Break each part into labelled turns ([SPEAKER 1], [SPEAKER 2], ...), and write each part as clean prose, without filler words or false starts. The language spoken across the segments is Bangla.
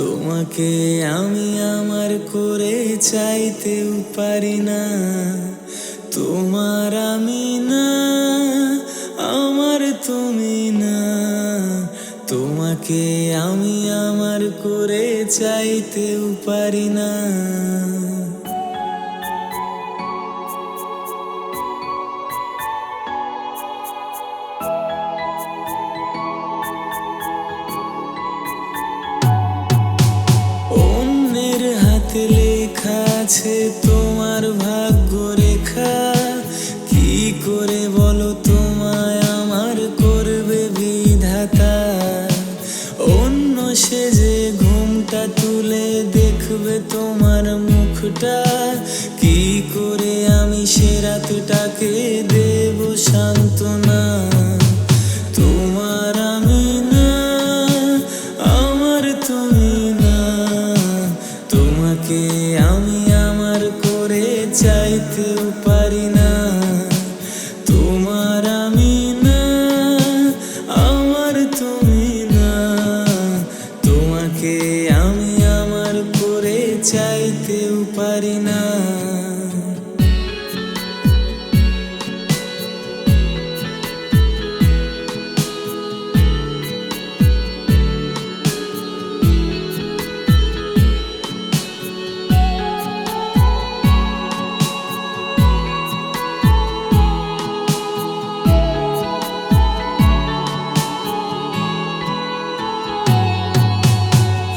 [SPEAKER 1] তোমাকে আমি আমার করে চাইতেও পারি না। তোমার আমি না, আমার তুমি না। তোমাকে আমি আমার করে চাইতেও পারি না। অন্যের হাতে লেখা আছে তোমার ভাগ্য রেখা। কি করে বলো তোমায় আমার করবে বিধাতা? অন্য সেজে ঘুমটা তুলে দেখবে তোমার মুখটা। কি করে আমি সে রাতটাকে দেব সান্ত্বনা? তোমার আমি না, আমার তুমি না। তোমাকে আমি আমার করে চাইতেও পারি না। তোমার আমি না, আমার তুমি না। তোমাকে আমি আমার করে চাইতেও পারি না।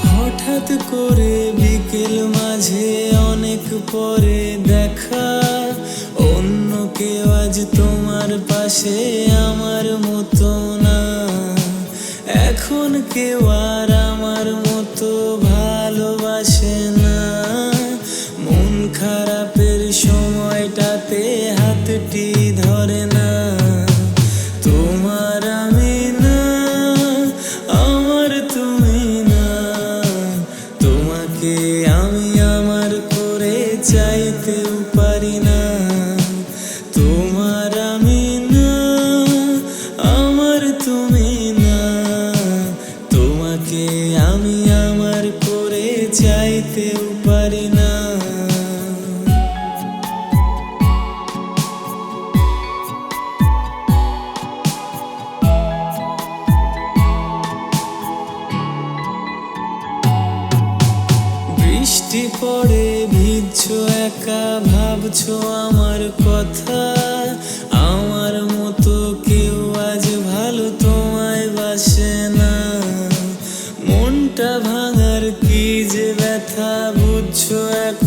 [SPEAKER 1] হঠাৎ করে বিকেল মাঝে অনেক পরে দেখা। অন্য কেউ আজ তোমার পাশে আমার মতো না। এখন কেউ আর আমার মতো ভালোবাসে না। মন খারাপের সময়টাতে হাতটি ধরে না। তোমার আমি না, আমার তুমি না। তোমাকে আমি আমার করে চাইতেও পারি না। তোমার আমি না, আমার তুমি না। তোমাকে আমি আমার করে চাইতেও পারি না। বৃষ্টি পড়ে ভিজছো একা, ভাবছো আমার কথা। আমার মতো কেউ আজ ভালো তোমায় বাসে না। মনটা ভাঙার কি যে ব্যথা বুঝছো এখন